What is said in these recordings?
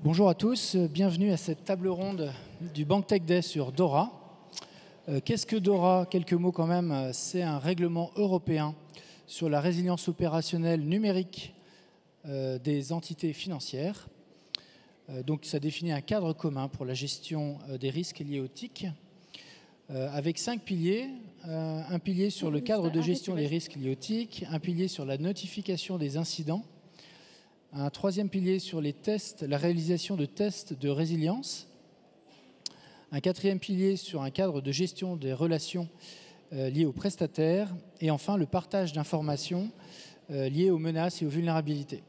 Bonjour à tous, bienvenue à cette table ronde du BankTech Day sur DORA. Qu'est-ce que DORA? Quelques mots quand même, c'est un règlement européen sur la résilience opérationnelle numérique des entités financières. Donc ça définit un cadre commun pour la gestion des risques liés aux TIC, avec 5 piliers. Un pilier sur le cadre de gestion des risques liés aux TIC, un pilier sur la notification des incidents, un troisième pilier sur les tests, la réalisation de tests de résilience, un quatrième pilier sur un cadre de gestion des relations liées aux prestataires, et enfin le partage d'informations liées aux menaces et aux vulnérabilités.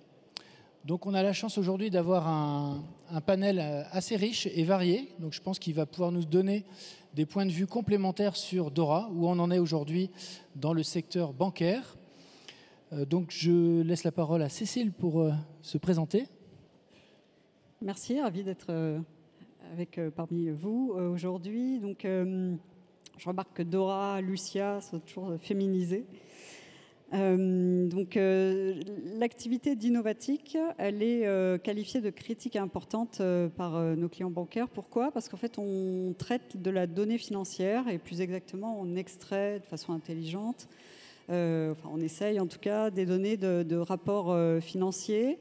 Donc on a la chance aujourd'hui d'avoir un panel assez riche et varié, donc je pense qu'il va pouvoir nous donner des points de vue complémentaires sur DORA, où on en est aujourd'hui dans le secteur bancaire. Donc je laisse la parole à Cécile pour se présenter. Merci, ravie d'être parmi vous aujourd'hui. Donc, je remarque que Dora, Lucia sont toujours féminisées. L'activité d'Innovatic, elle est qualifiée de critique importante par nos clients bancaires. Pourquoi? Parce qu'en fait, on traite de la donnée financière et plus exactement, on extrait de façon intelligente, on essaye en tout cas des données de rapports financiers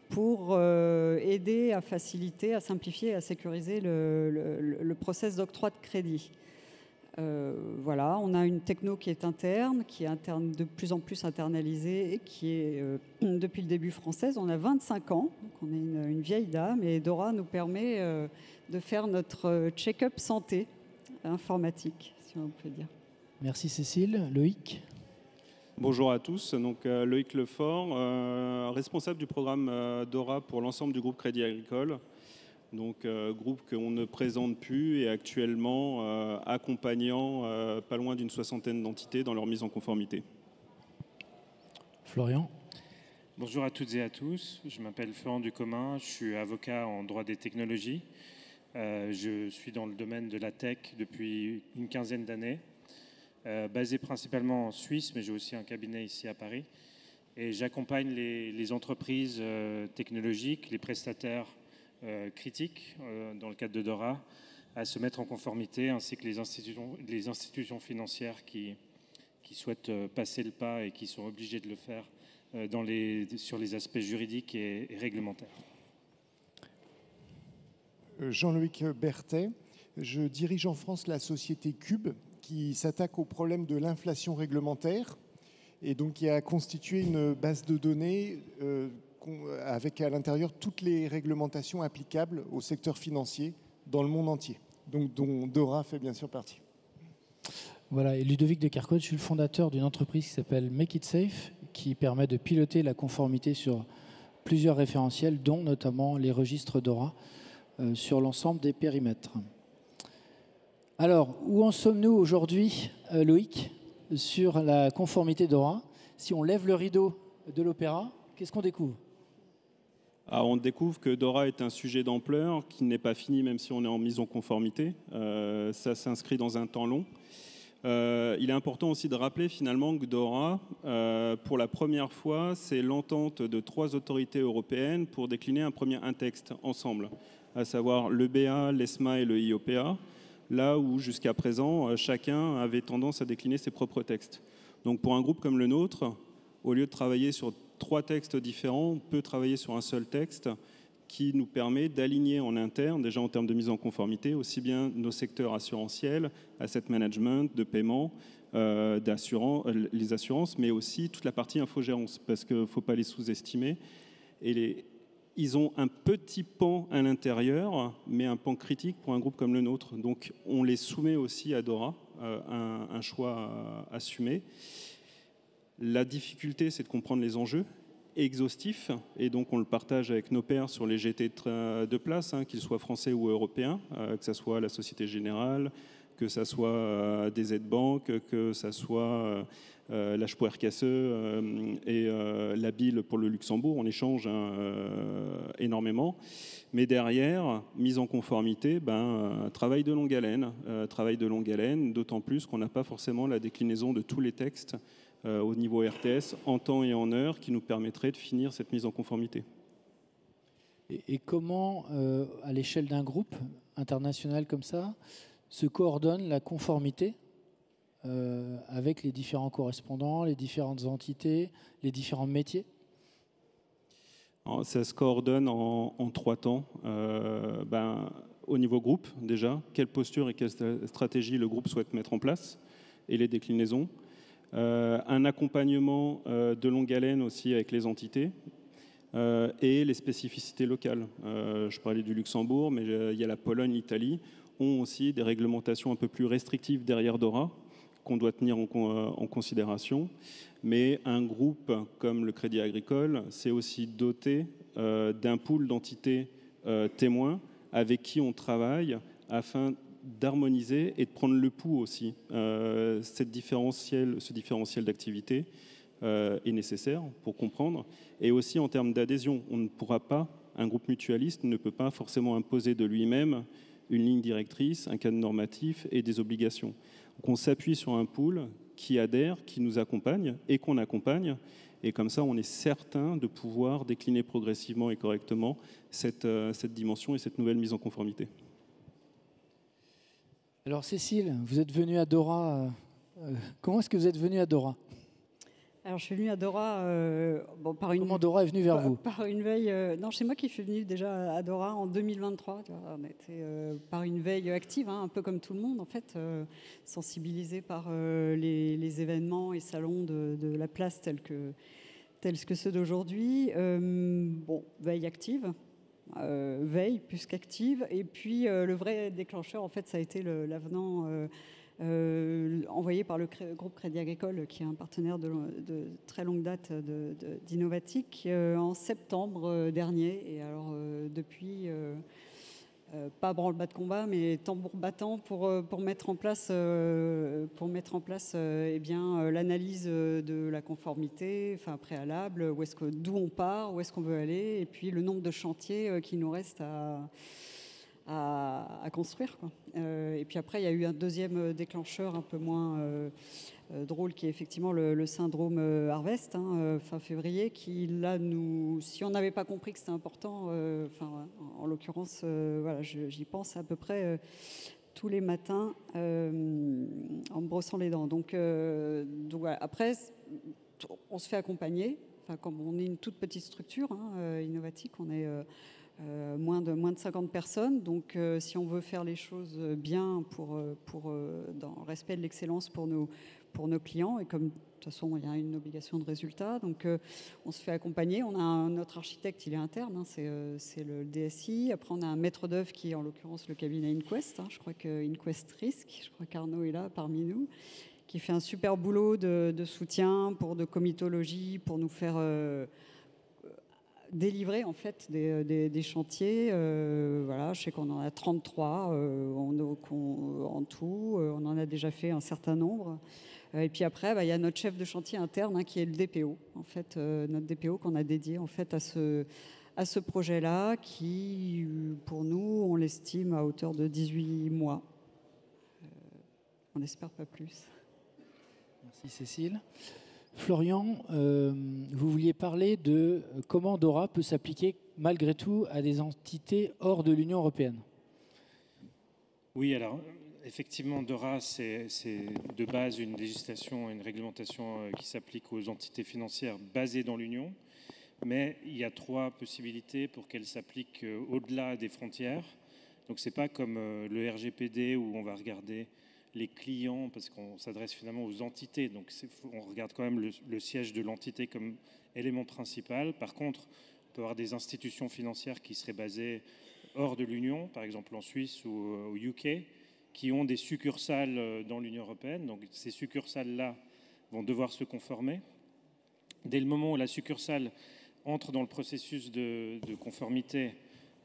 pour aider à faciliter, à simplifier, à sécuriser le process d'octroi de crédit. Voilà, on a une techno qui est interne, de plus en plus internalisée et qui est depuis le début française. On a 25 ans, donc on est une vieille dame, et Dora nous permet de faire notre check-up santé informatique, si on peut dire. Merci Cécile. Loïc? Bonjour à tous, donc Loïc Lefort, responsable du programme DORA pour l'ensemble du groupe Crédit Agricole. Donc groupe qu'on ne présente plus et actuellement accompagnant pas loin d'une 60aine d'entités dans leur mise en conformité. Florian? Bonjour à toutes et à tous, je m'appelle Florent Ducommun, je suis avocat en droit des technologies. Je suis dans le domaine de la tech depuis une quinzaine d'années, basé principalement en Suisse, mais j'ai aussi un cabinet ici à Paris. Et j'accompagne les entreprises technologiques, les prestataires critiques dans le cadre de DORA à se mettre en conformité, ainsi que les institutions financières qui souhaitent passer le pas et qui sont obligées de le faire sur les aspects juridiques et réglementaires. Jean-Loïc Berthet, je dirige en France la société Cube qui s'attaque au problème de l'inflation réglementaire et donc qui a constitué une base de données avec à l'intérieur toutes les réglementations applicables au secteur financier dans le monde entier, donc dont DORA fait bien sûr partie. Voilà, et Ludovic de Kerckhove, je suis le fondateur d'une entreprise qui s'appelle Make It Safe, qui permet de piloter la conformité sur plusieurs référentiels, dont notamment les registres DORA, sur l'ensemble des périmètres. Alors, où en sommes-nous aujourd'hui, Loïc, sur la conformité DORA? Si on lève le rideau de l'opéra, qu'est-ce qu'on découvre? On découvre que DORA est un sujet d'ampleur qui n'est pas fini même si on est en mise en conformité. Ça s'inscrit dans un temps long. Il est important aussi de rappeler finalement que DORA, pour la première fois, c'est l'entente de 3 autorités européennes pour décliner un texte ensemble, à savoir l'EBA, l'ESMA et le IOPA, là où jusqu'à présent, chacun avait tendance à décliner ses propres textes. Donc pour un groupe comme le nôtre, au lieu de travailler sur 3 textes différents, on peut travailler sur un seul texte qui nous permet d'aligner en interne, déjà en termes de mise en conformité, aussi bien nos secteurs assurantiels, asset management, de paiement, les assurances, mais aussi toute la partie infogérance, parce qu'il ne faut pas les sous-estimer. Et ils ont un petit pan à l'intérieur, mais un pan critique pour un groupe comme le nôtre. Donc on les soumet aussi à DORA, un choix assumé. La difficulté, c'est de comprendre les enjeux exhaustifs, et donc on le partage avec nos pairs sur les GT de place, qu'ils soient français ou européens, que ce soit la Société Générale, que ce soit des Z-Bank, que ce soit la Sparkasse et la BIL pour le Luxembourg. On échange énormément. Mais derrière, mise en conformité, travail de longue haleine, d'autant plus qu'on n'a pas forcément la déclinaison de tous les textes au niveau RTS, en temps et en heure, qui nous permettrait de finir cette mise en conformité. Et comment, à l'échelle d'un groupe international comme ça, se coordonne la conformité avec les différents correspondants, les différentes entités, les différents métiers? Alors, ça se coordonne en 3 temps. Au niveau groupe, déjà, quelle posture et quelle stratégie le groupe souhaite mettre en place et les déclinaisons. Un accompagnement de longue haleine aussi avec les entités et les spécificités locales. Je parlais du Luxembourg, mais il y a la Pologne, l'Italie, ont aussi des réglementations un peu plus restrictives derrière DORA qu'on doit tenir en considération. Mais un groupe comme le Crédit Agricole s'est aussi doté d'un pool d'entités témoins avec qui on travaille afin d'harmoniser et de prendre le pouls aussi. Ce différentiel d'activité est nécessaire pour comprendre. Et aussi en termes d'adhésion, on ne pourra pas, un groupe mutualiste ne peut pas forcément imposer de lui-même une ligne directrice, un cadre normatif et des obligations. Donc on s'appuie sur un pool qui adhère, qui nous accompagne et qu'on accompagne. Et comme ça, on est certain de pouvoir décliner progressivement et correctement cette dimension et cette nouvelle mise en conformité. Alors Cécile, vous êtes venue à Dora. Comment est-ce que vous êtes venue à Dora? Alors, je suis venue à Dora par une... Comment Dora est venue vers vous? Par une veille... non, c'est moi qui suis venue déjà à Dora en 2023. Tu vois, on était par une veille active, un peu comme tout le monde, en fait, sensibilisé par les événements et salons de la place tels que ceux d'aujourd'hui. Veille active. Veille plus qu'active. Et puis, le vrai déclencheur, en fait, ça a été l'avenant... envoyé par le groupe Crédit Agricole, qui est un partenaire de très longue date d'Innovatic, en septembre dernier. Et alors, depuis, pas branle-bas de combat, mais tambour battant pour mettre en place, l'analyse de la conformité, préalable, d'où on part, où est-ce qu'on veut aller, et puis le nombre de chantiers qui nous reste à construire, quoi. Et puis après, il y a eu un deuxième déclencheur un peu moins drôle, qui est effectivement le syndrome Harvest, fin février, qui là, si on n'avait pas compris que c'était important, en l'occurrence, j'y pense à peu près tous les matins en me brossant les dents. Donc voilà. Après, on se fait accompagner. Comme on est une toute petite structure, Innovatic, on est moins de 50 personnes. Donc, si on veut faire les choses bien dans le respect de l'excellence pour nos clients, et comme de toute façon, il y a une obligation de résultat, donc on se fait accompagner. On a notre architecte, il est interne, c'est le DSI. Après, on a un maître d'œuvre qui est en l'occurrence le cabinet Inquest. Je crois que Inquest Risk, je crois qu'Arnaud est là parmi nous, qui fait un super boulot de soutien, de comitologie, pour nous faire délivrer en fait des chantiers. Je sais qu'on en a 33 en tout. On en a déjà fait un certain nombre. Et puis après, il y a notre chef de chantier interne, qui est le DPO. En fait, notre DPO qu'on a dédié en fait à ce projet-là, qui, pour nous, on l'estime à hauteur de 18 mois. On n'espère pas plus. Merci Cécile. Florian, vous vouliez parler de comment Dora peut s'appliquer malgré tout à des entités hors de l'Union européenne. Oui, alors effectivement, Dora, c'est de base une législation et une réglementation qui s'applique aux entités financières basées dans l'Union. Mais il y a 3 possibilités pour qu'elle s'applique au-delà des frontières. Donc ce n'est pas comme le RGPD où on va regarder les clients, parce qu'on s'adresse finalement aux entités. Donc on regarde quand même le siège de l'entité comme élément principal. Par contre, on peut avoir des institutions financières qui seraient basées hors de l'Union, par exemple en Suisse ou au UK, qui ont des succursales dans l'Union européenne. Donc ces succursales-là vont devoir se conformer. Dès le moment où la succursale entre dans le processus de conformité,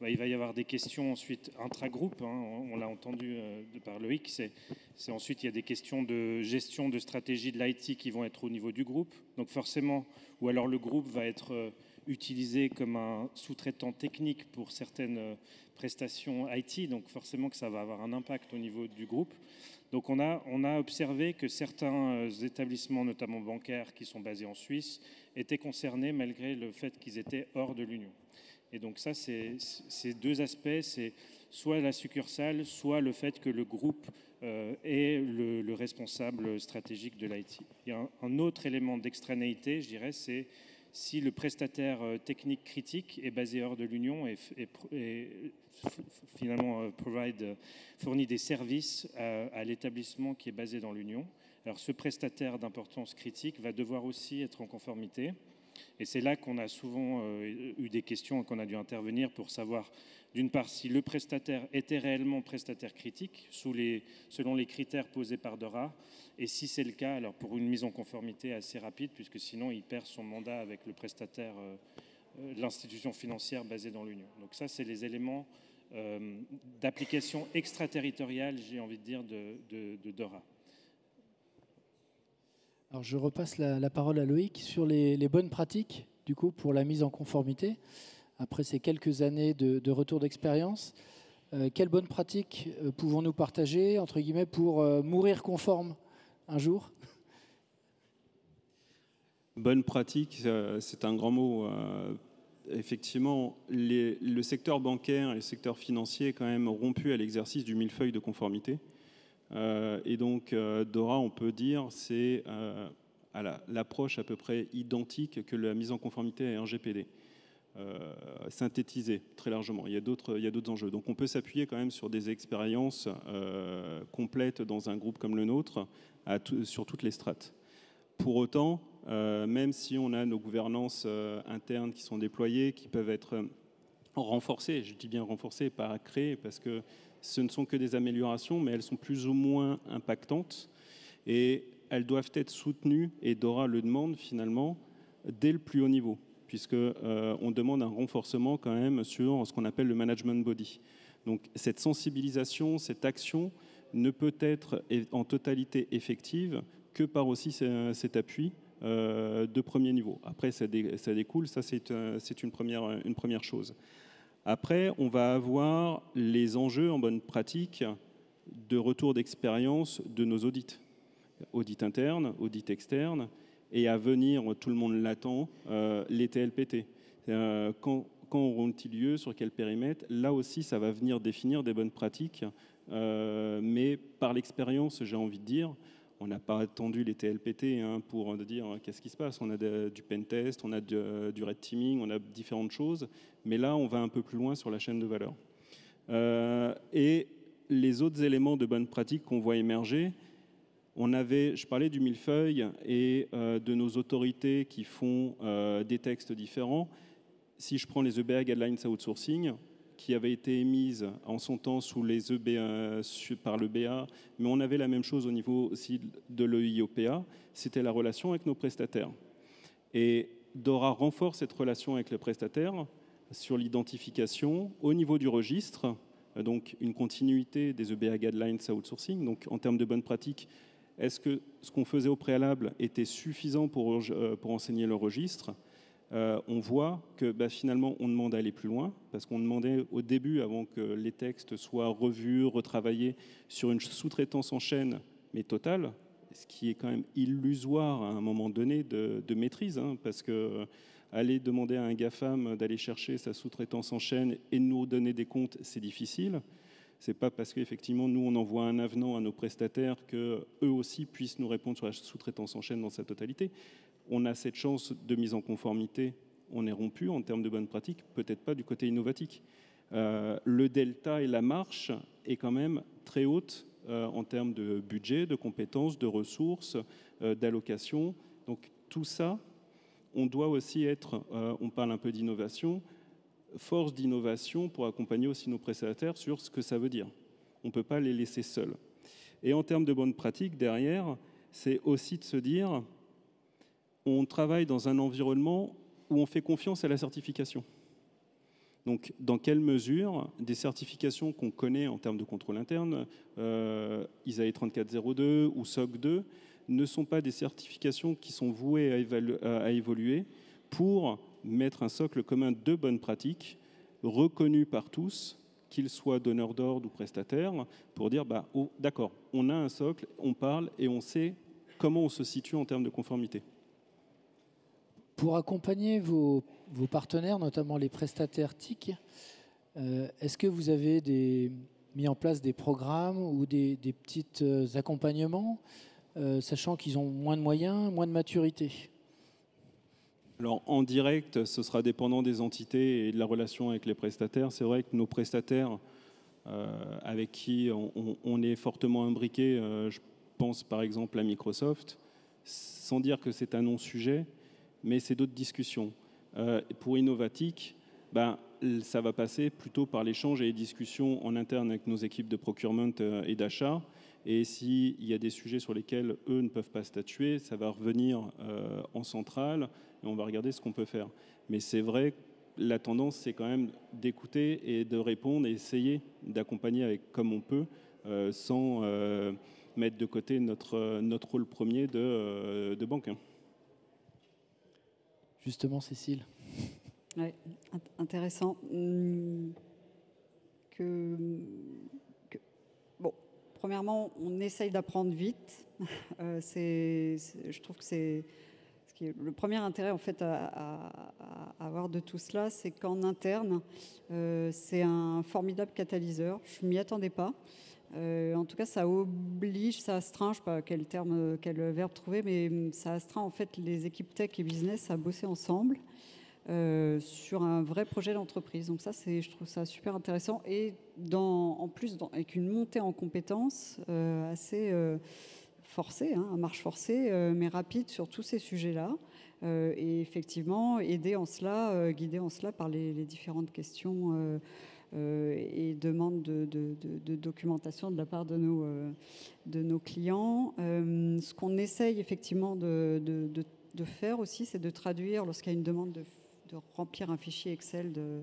il va y avoir des questions ensuite intra-groupe, on l'a entendu par Loïc, c'est ensuite il y a des questions de gestion de stratégie de l'IT qui vont être au niveau du groupe, donc forcément, ou alors le groupe va être utilisé comme un sous-traitant technique pour certaines prestations IT, donc forcément que ça va avoir un impact au niveau du groupe. Donc on a observé que certains établissements, notamment bancaires, qui sont basés en Suisse, étaient concernés malgré le fait qu'ils étaient hors de l'Union. Et donc ça, c'est deux aspects, c'est soit la succursale, soit le fait que le groupe est le responsable stratégique de l'IT. Il y a un autre élément d'extranéité, je dirais, c'est si le prestataire technique critique est basé hors de l'Union et finalement fournit des services à l'établissement qui est basé dans l'Union. Alors ce prestataire d'importance critique va devoir aussi être en conformité. Et c'est là qu'on a souvent eu des questions et qu'on a dû intervenir pour savoir, d'une part, si le prestataire était réellement prestataire critique selon les critères posés par DORA, et si c'est le cas, alors pour une mise en conformité assez rapide, puisque sinon il perd son mandat avec le prestataire de l'institution financière basée dans l'Union. Donc ça, c'est les éléments d'application extraterritoriale, j'ai envie de dire, de DORA. Alors je repasse la parole à Loïc sur les bonnes pratiques du coup pour la mise en conformité. Après ces quelques années de retour d'expérience, quelles bonnes pratiques pouvons-nous partager entre guillemets pour mourir conforme un jour? Bonne pratique, c'est un grand mot. Effectivement, le secteur bancaire et le secteur financier est quand même rompu à l'exercice du millefeuille de conformité. Et donc, DORA, on peut dire, c'est l'approche à peu près identique que la mise en conformité à RGPD, synthétisée très largement. Il y a d'autres enjeux. Donc, on peut s'appuyer quand même sur des expériences complètes dans un groupe comme le nôtre, sur toutes les strates. Pour autant, même si on a nos gouvernances internes qui sont déployées, qui peuvent être renforcées, je dis bien renforcées, pas créées, parce que ce ne sont que des améliorations, mais elles sont plus ou moins impactantes et elles doivent être soutenues, et DORA le demande finalement, dès le plus haut niveau, puisqu'on demande un renforcement quand même sur ce qu'on appelle le management body. Donc cette sensibilisation, cette action ne peut être en totalité effective que par aussi cet appui de premier niveau. Après, ça découle, ça c'est une première chose. Après, on va avoir les enjeux en bonne pratique de retour d'expérience de nos audits. Audit interne, audit externe, et à venir, tout le monde l'attend, les TLPT. Quand auront-ils lieu, sur quel périmètre? Là aussi, ça va venir définir des bonnes pratiques, mais par l'expérience, j'ai envie de dire, on n'a pas attendu les TLPT pour dire qu'est-ce qui se passe. On a du pentest, on a du red teaming, on a différentes choses. Mais là, on va un peu plus loin sur la chaîne de valeur. Et les autres éléments de bonne pratique qu'on voit émerger, je parlais du millefeuille et de nos autorités qui font des textes différents. Si je prends les EBA Guidelines Outsourcing, qui avaient été émises en son temps sous les EBA, par le BA, mais on avait la même chose au niveau aussi de l'EIOPA, c'était la relation avec nos prestataires. Et DORA renforce cette relation avec les prestataires sur l'identification au niveau du registre, donc une continuité des EBA Guidelines Outsourcing. Donc en termes de bonne pratique, est-ce que ce qu'on faisait au préalable était suffisant pour enseigner le registre? On voit que finalement, on demande à aller plus loin, parce qu'on demandait au début, avant que les textes soient revus, retravaillés, sur une sous-traitance en chaîne, mais totale, ce qui est quand même illusoire à un moment donné de maîtrise, parce que aller demander à un GAFAM d'aller chercher sa sous-traitance en chaîne et nous donner des comptes, c'est difficile. C'est pas parce qu'effectivement, nous, on envoie un avenant à nos prestataires qu'eux aussi puissent nous répondre sur la sous-traitance en chaîne dans sa totalité. On a cette chance de mise en conformité, on est rompu en termes de bonnes pratiques, peut-être pas du côté innovatique. Le delta et la marche est quand même très haute en termes de budget, de compétences, de ressources, d'allocation. Donc tout ça, on doit aussi être, on parle un peu d'innovation, force d'innovation pour accompagner aussi nos prestataires sur ce que ça veut dire. On ne peut pas les laisser seuls. Et en termes de bonnes pratiques, derrière, c'est aussi de se dire, on travaille dans un environnement où on fait confiance à la certification. Donc, dans quelle mesure des certifications qu'on connaît en termes de contrôle interne, ISAE 3402 ou SOC 2, ne sont pas des certifications qui sont vouées à évoluer pour mettre un socle commun de bonnes pratiques, reconnu par tous, qu'ils soient donneurs d'ordre ou prestataires, pour dire, d'accord, on a un socle, on parle et on sait comment on se situe en termes de conformité. Pour accompagner vos partenaires, notamment les prestataires TIC, est-ce que vous avez mis en place des programmes ou des petits accompagnements, sachant qu'ils ont moins de moyens, moins de maturité? Alors en direct, ce sera dépendant des entités et de la relation avec les prestataires. C'est vrai que nos prestataires avec qui on est fortement imbriqués, je pense par exemple à Microsoft, sans dire que c'est un non-sujet, mais c'est d'autres discussions. Pour Innovatic, ça va passer plutôt par l'échange et les discussions en interne avec nos équipes de procurement et d'achat. Et s'il y a des sujets sur lesquels eux ne peuvent pas statuer, ça va revenir en centrale et on va regarder ce qu'on peut faire. Mais c'est vrai, la tendance, c'est quand même d'écouter et de répondre et essayer d'accompagner comme on peut, sans mettre de côté notre rôle premier de banque. Justement, Cécile. Ouais, intéressant. Bon, premièrement, on essaye d'apprendre vite. Je trouve que c'est le premier intérêt en fait à avoir de tout cela, c'est qu'en interne, c'est un formidable catalyseur. Je ne m'y attendais pas. En tout cas, ça oblige, ça astreint, je ne sais pas quel verbe trouver, mais ça astreint en fait les équipes tech et business à bosser ensemble sur un vrai projet d'entreprise. Donc ça, je trouve ça super intéressant. Et en plus, avec une montée en compétences assez forcée, à marche forcée, mais rapide sur tous ces sujets-là. Et effectivement, guidé en cela par les différentes questions et demandes de documentation de la part de nos clients. Ce qu'on essaye effectivement de faire aussi, c'est de traduire, lorsqu'il y a une demande de remplir un fichier Excel de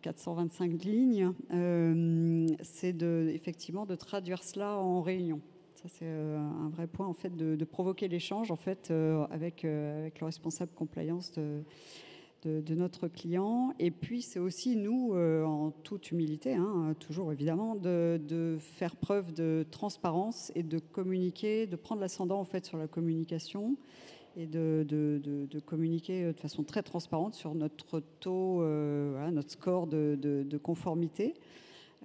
425 lignes, c'est effectivement de traduire cela en réunion. Ça, c'est un vrai point, en fait, de provoquer l'échange, en fait, avec le responsable compliance de notre client. Et puis, c'est aussi, nous, en toute humilité, toujours évidemment, de faire preuve de transparence et de communiquer, de prendre l'ascendant, en fait, sur la communication et de communiquer de façon très transparente sur notre taux, notre score de conformité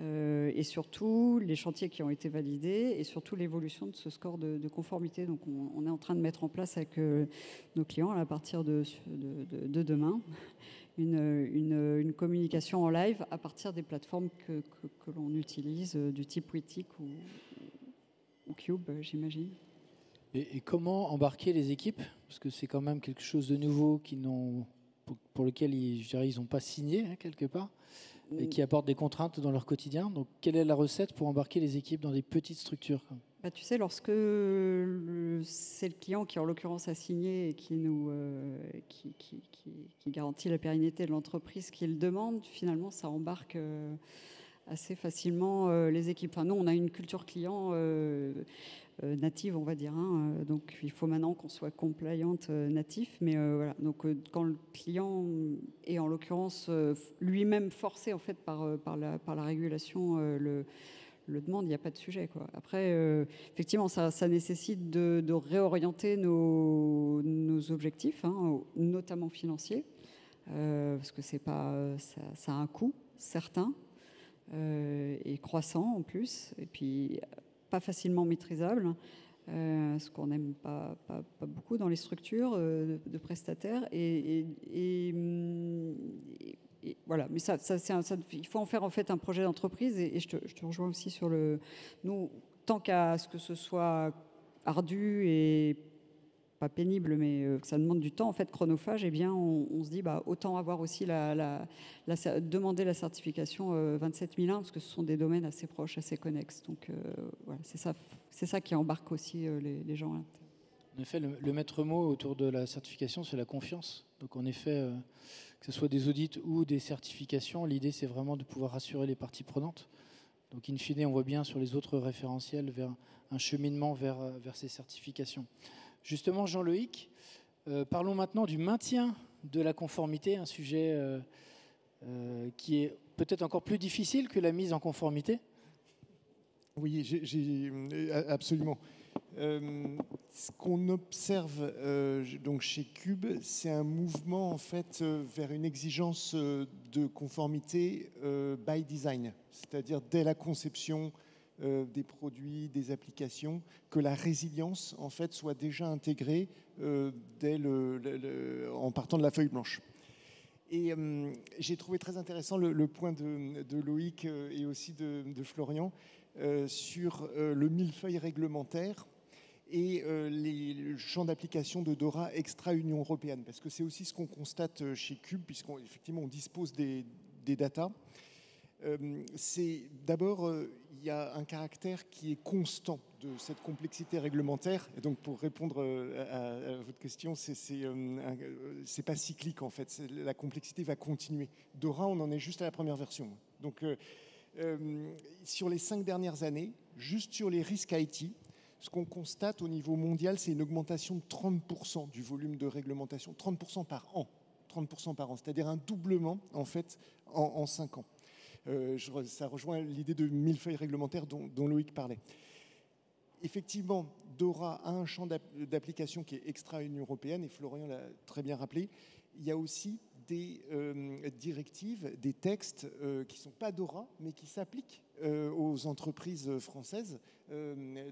et surtout les chantiers qui ont été validés et surtout l'évolution de ce score de conformité. Donc on est en train de mettre en place avec nos clients à partir de demain une communication en live à partir des plateformes que l'on utilise du type Wittic ou Cube, j'imagine. Et comment embarquer les équipes? Parce que c'est quand même quelque chose de nouveau pour lequel ils n'ont pas signé, quelque part, et qui apporte des contraintes dans leur quotidien. Donc, quelle est la recette pour embarquer les équipes dans des petites structures? Tu sais, lorsque c'est le client qui, en l'occurrence, a signé et qui garantit la pérennité de l'entreprise, qui le demande, finalement, ça embarque assez facilement les équipes. Enfin, nous, on a une culture client native, on va dire. Donc, il faut maintenant qu'on soit compliant natif. Mais voilà. Donc, quand le client est, en l'occurrence, lui-même forcé, en fait, par la régulation, le demande, il n'y a pas de sujet, quoi. Après, effectivement, ça nécessite de réorienter nos objectifs, notamment financiers, parce que ça a un coût certain et croissant en plus, et puis pas facilement maîtrisable, ce qu'on n'aime pas beaucoup dans les structures de prestataires. Et voilà, mais il faut en faire en fait un projet d'entreprise. Et je te rejoins aussi sur nous, tant qu'à ce que ce soit ardu et pas pénible, mais que ça demande du temps, en fait, chronophage, eh bien, on se dit, autant avoir aussi demander la certification 27001, parce que ce sont des domaines assez proches, assez connexes. Donc, voilà, c'est ça qui embarque aussi les gens. Là. En effet, le maître mot autour de la certification, c'est la confiance. Donc, en effet, que ce soit des audits ou des certifications, l'idée, c'est vraiment de pouvoir rassurer les parties prenantes. Donc, in fine, on voit bien sur les autres référentiels vers un cheminement vers ces certifications. Justement, Jean-Loïc, parlons maintenant du maintien de la conformité, un sujet qui est peut-être encore plus difficile que la mise en conformité. Oui, absolument. Ce qu'on observe donc chez Cube, c'est un mouvement en fait vers une exigence de conformité by design, c'est-à-dire dès la conception des produits, des applications, que la résilience en fait soit déjà intégrée en partant de la feuille blanche. Et j'ai trouvé très intéressant le point de Loïc et aussi de Florian sur le millefeuille réglementaire et le champ d'application de DORA extra-Union européenne, parce que c'est aussi ce qu'on constate chez Cube, puisqu'effectivement on dispose des datas. C'est d'abord, il y a un caractère qui est constant de cette complexité réglementaire. Et donc pour répondre à votre question, c'est pas cyclique en fait. La complexité va continuer. DORA, on en est juste à la première version. Donc sur les 5 dernières années, juste sur les risques IT, ce qu'on constate au niveau mondial, c'est une augmentation de 30% du volume de réglementation, 30% par an. 30% par an, c'est-à-dire un doublement en fait en 5 ans. Ça rejoint l'idée de millefeuille réglementaire dont Loïc parlait. Effectivement, DORA a un champ d'application qui est extra-Union européenne, et Florian l'a très bien rappelé. Il y a aussi des directives, des textes qui ne sont pas DORA, mais qui s'appliquent aux entreprises françaises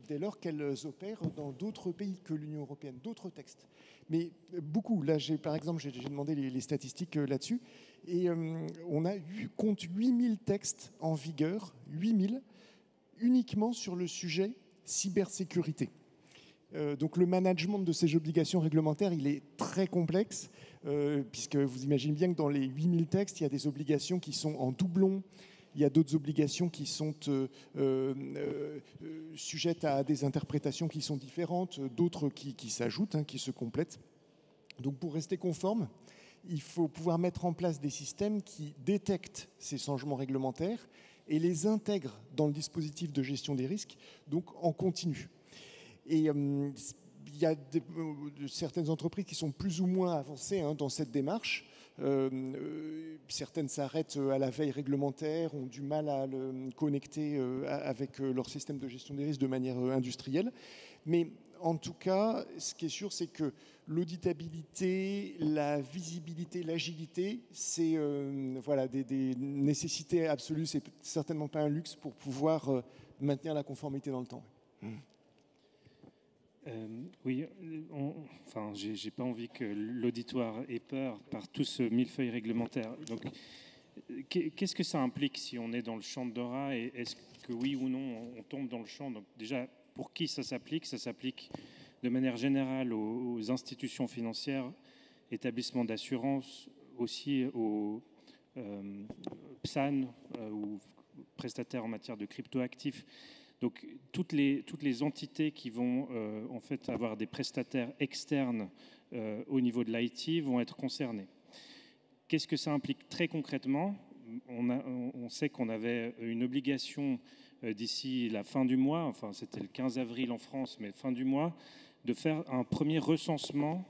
dès lors qu'elles opèrent dans d'autres pays que l'Union européenne, d'autres textes. Mais beaucoup. Là, par exemple, j'ai demandé les statistiques là-dessus, et on compte 8000 textes en vigueur, 8000, uniquement sur le sujet cybersécurité. Donc le management de ces obligations réglementaires, il est très complexe, puisque vous imaginez bien que dans les 8000 textes, il y a des obligations qui sont en doublon, il y a d'autres obligations qui sont sujettes à des interprétations qui sont différentes, d'autres qui s'ajoutent, qui se complètent. Donc pour rester conforme, il faut pouvoir mettre en place des systèmes qui détectent ces changements réglementaires et les intègrent dans le dispositif de gestion des risques, donc en continu. Et il y a certaines entreprises qui sont plus ou moins avancées dans cette démarche. Certaines s'arrêtent à la veille réglementaire, ont du mal à le connecter avec leur système de gestion des risques de manière industrielle. Mais en tout cas, ce qui est sûr, c'est que l'auditabilité, la visibilité, l'agilité, c'est voilà, des nécessités absolues. C'est certainement pas un luxe pour pouvoir maintenir la conformité dans le temps. Oui, enfin, j'ai pas envie que l'auditoire ait peur par tout ce millefeuille réglementaire. Donc, qu'est-ce que ça implique si on est dans le champ de DORA, et est-ce que oui ou non on tombe dans le champ? Donc déjà, pour qui ça s'applique? Ça s'applique de manière générale aux institutions financières, établissements d'assurance, aussi aux PSAN ou prestataires en matière de cryptoactifs. Donc toutes les entités qui vont en fait avoir des prestataires externes au niveau de l'IT vont être concernées. Qu'est-ce que ça implique très concrètement? On sait qu'on avait une obligation d'ici la fin du mois, enfin c'était le 15 avril en France, mais fin du mois, de faire un premier recensement,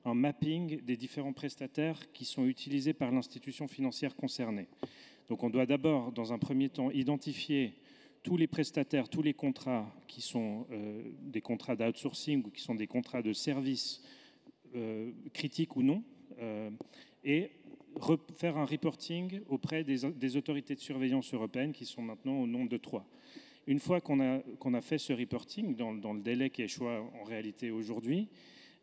un mapping des différents prestataires qui sont utilisés par l'institution financière concernée. Donc on doit d'abord, dans un premier temps, identifier tous les prestataires, tous les contrats qui sont des contrats d'outsourcing ou qui sont des contrats de service critiques ou non, et faire un reporting auprès des autorités de surveillance européennes qui sont maintenant au nombre de 3. Une fois qu'on a fait ce reporting, dans le délai qui est choisi en réalité aujourd'hui,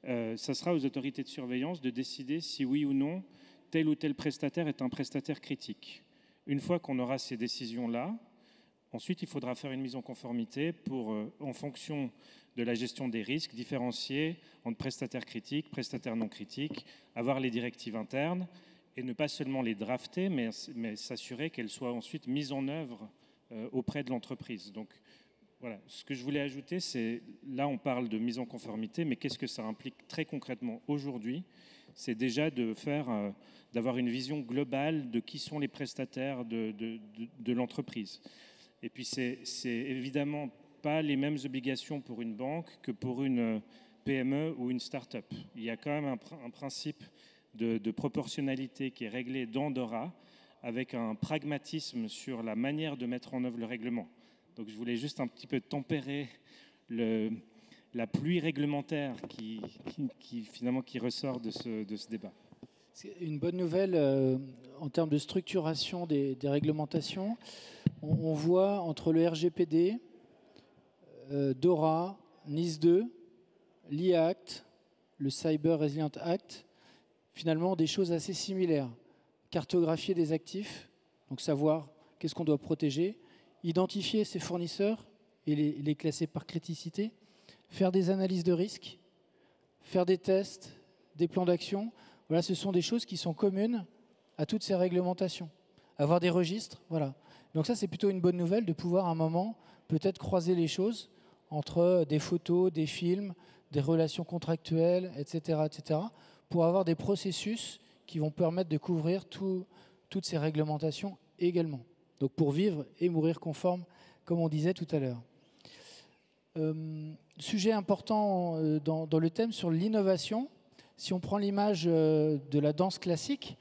ça sera aux autorités de surveillance de décider si oui ou non tel ou tel prestataire est un prestataire critique. Une fois qu'on aura ces décisions-là, ensuite il faudra faire une mise en conformité pour, en fonction de la gestion des risques, différencier entre prestataires critiques, prestataires non critiques, avoir les directives internes et ne pas seulement les drafter, mais s'assurer qu'elles soient ensuite mises en œuvre auprès de l'entreprise. Donc voilà, ce que je voulais ajouter, c'est, là on parle de mise en conformité, mais qu'est-ce que ça implique très concrètement aujourd'hui? C'est déjà d'avoir une vision globale de qui sont les prestataires de l'entreprise. Et puis c'est évidemment pas les mêmes obligations pour une banque que pour une PME ou une start-up. Il y a quand même un principe de proportionnalité qui est réglé dans DORA, avec un pragmatisme sur la manière de mettre en œuvre le règlement. Donc je voulais juste un petit peu tempérer la pluie réglementaire qui ressort de ce débat. C'est une bonne nouvelle en termes de structuration des réglementations. On voit entre le RGPD, DORA, NIS 2, l'IACT, le Cyber Resilient Act, finalement des choses assez similaires. Cartographier des actifs, donc savoir qu'est-ce qu'on doit protéger, identifier ses fournisseurs et les classer par criticité, faire des analyses de risque, faire des tests, des plans d'action. Voilà, ce sont des choses qui sont communes à toutes ces réglementations. Avoir des registres, voilà. Donc ça, c'est plutôt une bonne nouvelle de pouvoir à un moment peut-être croiser les choses entre des photos, des films, des relations contractuelles, etc., etc., pour avoir des processus qui vont permettre de couvrir toutes ces réglementations également. Donc pour vivre et mourir conforme, comme on disait tout à l'heure. Sujet important dans le thème sur l'innovation. Si on prend l'image de la danse classique,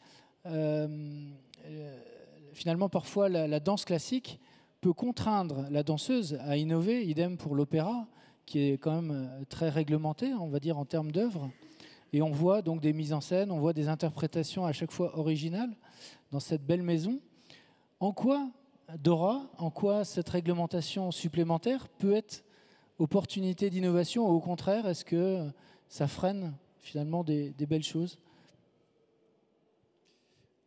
finalement parfois la danse classique peut contraindre la danseuse à innover, idem pour l'opéra, qui est quand même très réglementé, on va dire, en termes d'œuvre. Et on voit donc des mises en scène, on voit des interprétations à chaque fois originales dans cette belle maison. En quoi, Dora, en quoi cette réglementation supplémentaire peut être opportunité d'innovation, ou au contraire, est-ce que ça freine finalement des belles choses?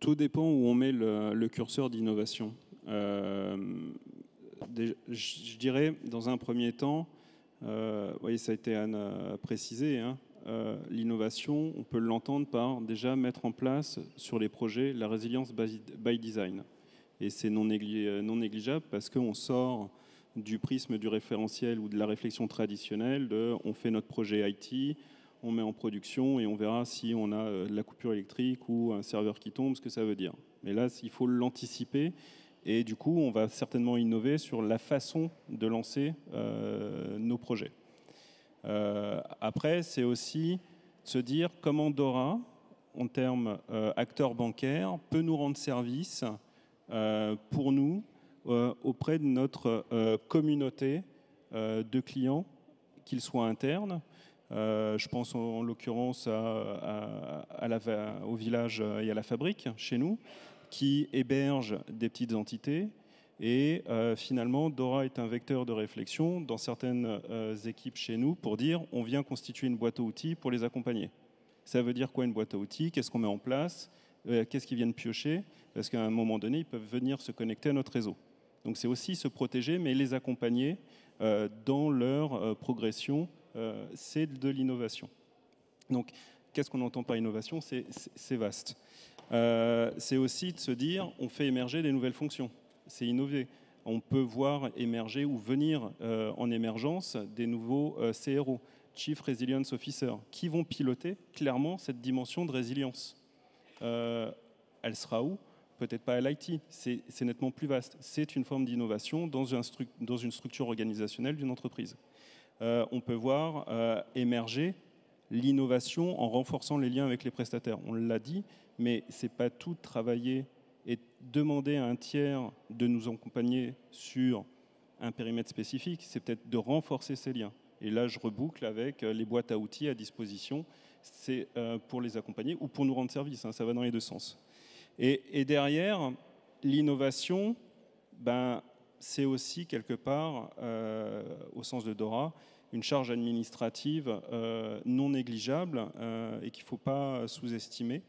Tout dépend où on met le curseur d'innovation. Je dirais, dans un premier temps, voyez, ça a été précisé, hein, l'innovation, on peut l'entendre par déjà mettre en place sur les projets la résilience by design. Et c'est non négligeable parce qu'on sort du prisme du référentiel ou de la réflexion traditionnelle de on fait notre projet IT, on met en production et on verra si on a de la coupure électrique ou un serveur qui tombe, ce que ça veut dire. Mais là, il faut l'anticiper et du coup, on va certainement innover sur la façon de lancer nos projets. Après, c'est aussi se dire comment Dora, en termes acteur bancaire, peut nous rendre service pour nous auprès de notre communauté de clients, qu'ils soient internes. Je pense en l'occurrence au village et à la fabrique chez nous, qui hébergent des petites entités. Et finalement, Dora est un vecteur de réflexion dans certaines équipes chez nous pour dire on vient constituer une boîte à outils pour les accompagner. Ça veut dire quoi une boîte à outils? Qu'est-ce qu'on met en place? Qu'est-ce qu'ils viennent piocher? Parce qu'à un moment donné, ils peuvent venir se connecter à notre réseau. Donc c'est aussi se protéger, mais les accompagner dans leur progression. C'est de l'innovation. Donc qu'est-ce qu'on entend par innovation? C'est vaste. C'est aussi de se dire on fait émerger des nouvelles fonctions. C'est innover. On peut voir émerger ou venir en émergence des nouveaux CRO, Chief Resilience Officer, qui vont piloter clairement cette dimension de résilience. Elle sera où? Peut-être pas à l'IT, c'est nettement plus vaste. C'est une forme d'innovation dans une structure organisationnelle d'une entreprise. On peut voir émerger l'innovation en renforçant les liens avec les prestataires. On l'a dit, mais ce n'est pas tout travailler et demander à un tiers de nous accompagner sur un périmètre spécifique, c'est peut-être de renforcer ces liens. Et là, je reboucle avec les boîtes à outils à disposition, c'est pour les accompagner ou pour nous rendre service, hein, ça va dans les deux sens. Et derrière, l'innovation, c'est aussi quelque part, au sens de Dora, une charge administrative non négligeable et qu'il ne faut pas sous-estimer,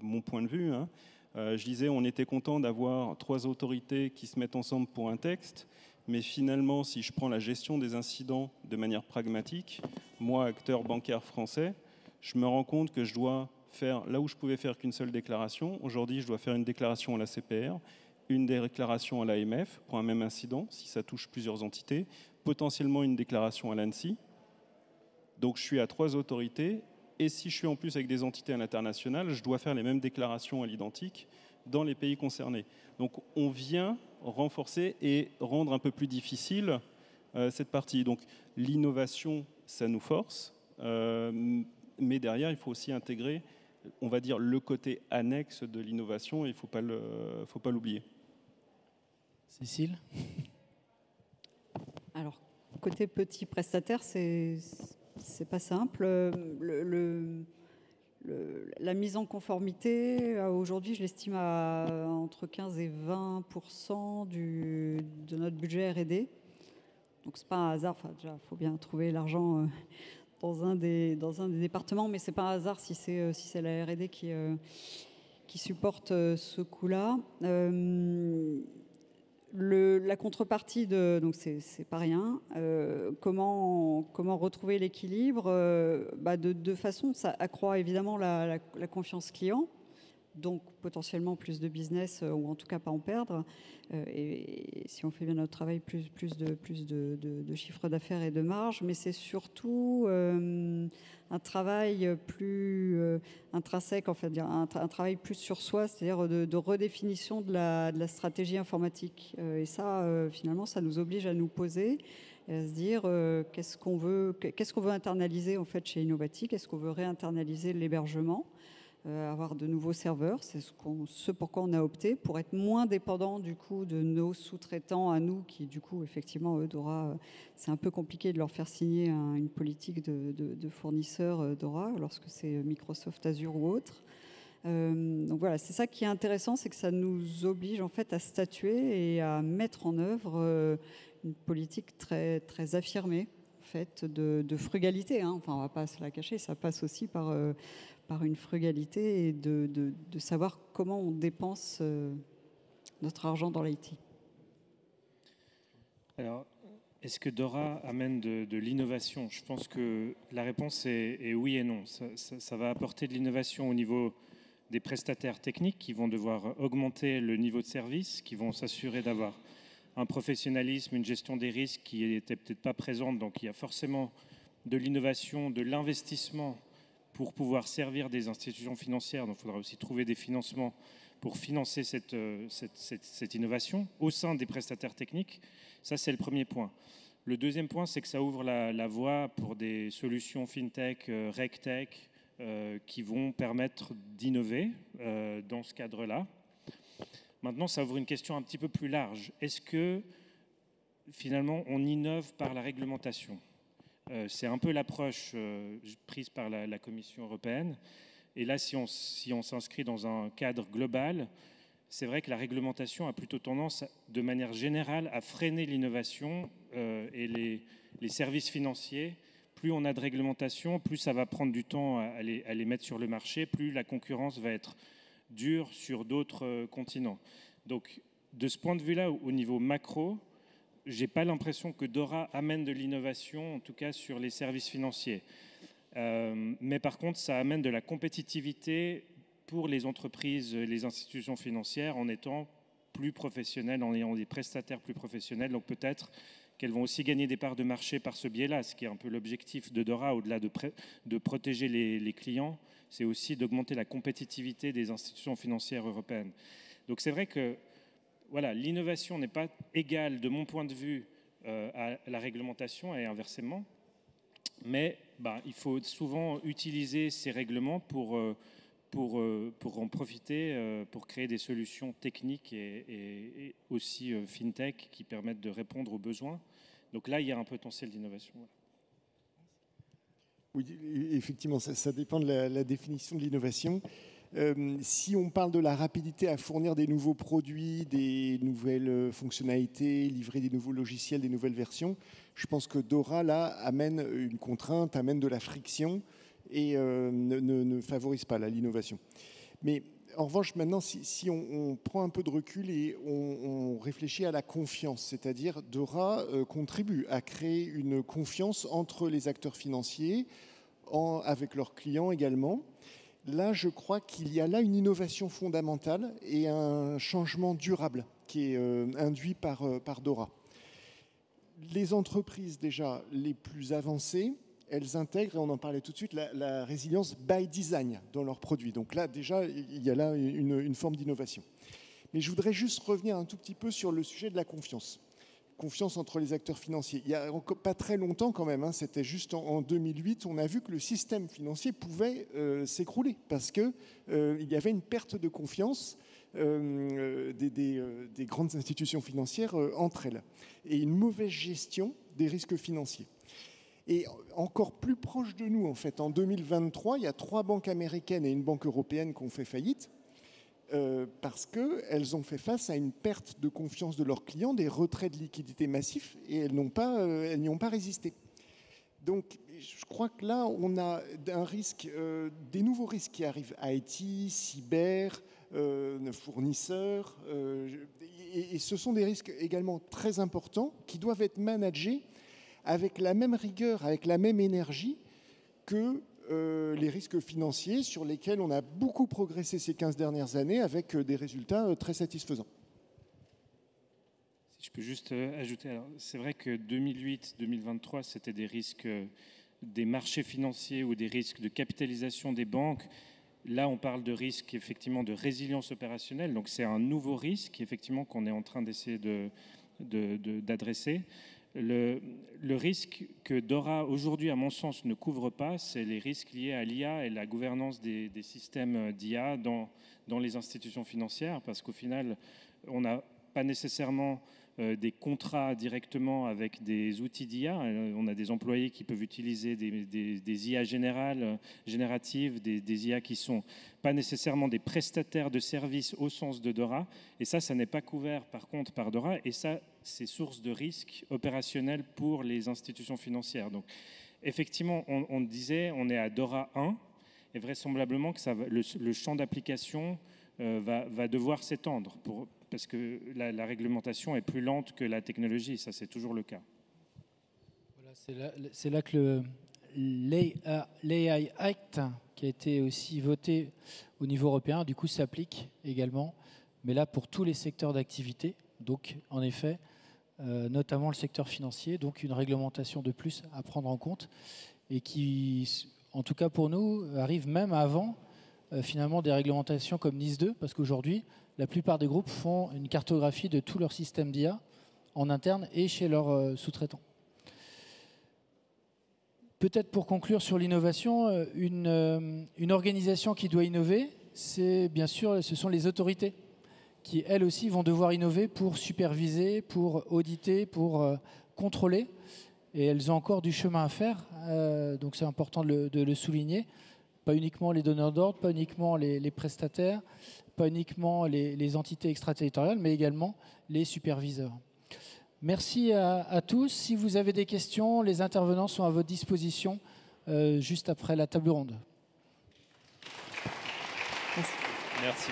mon point de vue, hein. Je disais, on était content d'avoir 3 autorités qui se mettent ensemble pour un texte, mais finalement, si je prends la gestion des incidents de manière pragmatique, moi, acteur bancaire français, je me rends compte que je dois faire, là où je pouvais faire qu'une seule déclaration, aujourd'hui, je dois faire une déclaration à la CPR, une déclaration à l'AMF pour un même incident, si ça touche plusieurs entités, potentiellement une déclaration à l'ANSSI. Donc, je suis à 3 autorités. Et si je suis en plus avec des entités à l'international, je dois faire les mêmes déclarations à l'identique dans les pays concernés. Donc on vient renforcer et rendre un peu plus difficile cette partie. Donc l'innovation, ça nous force, mais derrière, il faut aussi intégrer, on va dire, le côté annexe de l'innovation, et il ne faut pas l'oublier. Cécile? Alors, côté petit prestataire, c'est c'est pas simple. La mise en conformité, aujourd'hui, je l'estime à entre 15 et 20% de notre budget R&D. Donc, c'est pas un hasard. Enfin, déjà, il faut bien trouver l'argent dans un des départements, mais c'est pas un hasard si c'est la R&D qui supporte ce coût-là. La contrepartie donc c'est pas rien. Comment retrouver l'équilibre de façon, ça accroît évidemment la confiance client, donc potentiellement plus de business ou en tout cas pas en perdre. Et si on fait bien notre travail, plus de chiffre d'affaires et de marge. Mais c'est surtout un travail plus intrinsèque, en fait, un travail plus sur soi, c'est-à-dire de redéfinition de la stratégie informatique. Et ça, finalement, ça nous oblige à nous poser et à se dire qu'est-ce qu'on veut internaliser en fait chez Innovatic, est-ce qu'on veut réinternaliser l'hébergement, avoir de nouveaux serveurs, c'est ce pourquoi on a opté, pour être moins dépendant du coup de nos sous-traitants à nous, qui du coup effectivement Dora, c'est un peu compliqué de leur faire signer une politique de fournisseurs Dora lorsque c'est Microsoft Azure ou autre. Donc voilà, c'est ça qui est intéressant, c'est que ça nous oblige en fait à statuer et à mettre en œuvre une politique très, très affirmée en fait, de frugalité. Enfin, on ne va pas se la cacher, ça passe aussi par une frugalité et de savoir comment on dépense notre argent dans l'IT. Alors, est-ce que Dora amène de l'innovation? Je pense que la réponse est oui et non. Ça va apporter de l'innovation au niveau des prestataires techniques qui vont devoir augmenter le niveau de service, qui vont s'assurer d'avoir un professionnalisme, une gestion des risques qui n'était peut-être pas présente. Donc, il y a forcément de l'innovation, de l'investissement pour pouvoir servir des institutions financières. Donc, il faudra aussi trouver des financements pour financer cette innovation au sein des prestataires techniques. Ça, c'est le premier point. Le deuxième point, c'est que ça ouvre la voie pour des solutions fintech, regtech, qui vont permettre d'innover dans ce cadre-là. Maintenant, ça ouvre une question un petit peu plus large. Est-ce que, finalement, on innove par la réglementation ? C'est un peu l'approche prise par la Commission européenne. Et là, si on s'inscrit dans un cadre global, c'est vrai que la réglementation a plutôt tendance, de manière générale, à freiner l'innovation et les services financiers. Plus on a de réglementation, plus ça va prendre du temps à les mettre sur le marché, plus la concurrence va être dure sur d'autres continents. Donc, de ce point de vue-là, au niveau macro, je n'ai pas l'impression que Dora amène de l'innovation, en tout cas sur les services financiers. Mais par contre, ça amène de la compétitivité pour les entreprises, les institutions financières, en étant plus professionnelles, en ayant des prestataires plus professionnels. Donc peut-être qu'elles vont aussi gagner des parts de marché par ce biais-là, ce qui est un peu l'objectif de Dora, au-delà de protéger les clients, c'est aussi d'augmenter la compétitivité des institutions financières européennes. Donc c'est vrai que voilà, l'innovation n'est pas égale, de mon point de vue, à la réglementation et inversement. Mais il faut souvent utiliser ces règlements pour en profiter, pour créer des solutions techniques et aussi fintech qui permettent de répondre aux besoins. Donc là, il y a un potentiel d'innovation. Oui, effectivement, ça dépend de la définition de l'innovation. Si on parle de la rapidité à fournir des nouveaux produits, des nouvelles fonctionnalités, livrer des nouveaux logiciels, des nouvelles versions, je pense que Dora, là, amène une contrainte, amène de la friction et ne favorise pas l'innovation. Mais en revanche, maintenant, si on prend un peu de recul et on réfléchit à la confiance, c'est-à-dire Dora contribue à créer une confiance entre les acteurs financiers, avec leurs clients également. Là, je crois qu'il y a là une innovation fondamentale et un changement durable qui est induit par Dora. Les entreprises déjà les plus avancées, elles intègrent, et on en parlait tout de suite, la résilience by design dans leurs produits. Donc là, déjà, il y a là une forme d'innovation. Mais je voudrais juste revenir un tout petit peu sur le sujet de la confiance. Confiance entre les acteurs financiers. Il n'y a pas très longtemps quand même, c'était juste en 2008, on a vu que le système financier pouvait s'écrouler parce qu'il y avait une perte de confiance des grandes institutions financières entre elles et une mauvaise gestion des risques financiers. Et encore plus proche de nous, en fait, en 2023, il y a 3 banques américaines et une banque européenne qui ont fait faillite parce qu'elles ont fait face à une perte de confiance de leurs clients, des retraits de liquidités massifs, et elles n'y ont pas résisté. Donc, je crois que là, on a un risque, des nouveaux risques qui arrivent, IT, cyber, fournisseurs, et ce sont des risques également très importants qui doivent être managés avec la même rigueur, avec la même énergie que les risques financiers sur lesquels on a beaucoup progressé ces 15 dernières années avec des résultats très satisfaisants. Si je peux juste ajouter, c'est vrai que 2008-2023, c'était des risques des marchés financiers ou des risques de capitalisation des banques. Là, on parle de risques effectivement de résilience opérationnelle, donc c'est un nouveau risque effectivement qu'on est en train d'essayer d'adresser. Le risque que DORA aujourd'hui, à mon sens, ne couvre pas, c'est les risques liés à l'IA et la gouvernance des systèmes d'IA dans les institutions financières, parce qu'au final, on n'a pas nécessairement des contrats directement avec des outils d'IA. On a des employés qui peuvent utiliser des IA génératives, des IA qui ne sont pas nécessairement des prestataires de services au sens de DORA. Et ça n'est pas couvert par contre par DORA. Et ça, c'est source de risques opérationnels pour les institutions financières. Donc, effectivement, on disait, on est à DORA 1, et vraisemblablement que le champ d'application va devoir s'étendre parce que la réglementation est plus lente que la technologie, ça c'est toujours le cas. Voilà, c'est là que l'AI Act, qui a été aussi voté au niveau européen, du coup s'applique également, mais là pour tous les secteurs d'activité, donc en effet, notamment le secteur financier, donc une réglementation de plus à prendre en compte, et qui, en tout cas pour nous, arrive même avant finalement des réglementations comme NIS 2, parce qu'aujourd'hui, la plupart des groupes font une cartographie de tout leur système d'IA en interne et chez leurs sous-traitants. Peut-être pour conclure sur l'innovation, une organisation qui doit innover, c'est bien sûr, ce sont les autorités qui, elles aussi, vont devoir innover pour superviser, pour auditer, pour contrôler. Et elles ont encore du chemin à faire, donc c'est important de le souligner. Pas uniquement les donneurs d'ordre, pas uniquement les prestataires, pas uniquement les entités extraterritoriales, mais également les superviseurs. Merci à tous. Si vous avez des questions, les intervenants sont à votre disposition juste après la table ronde. Merci.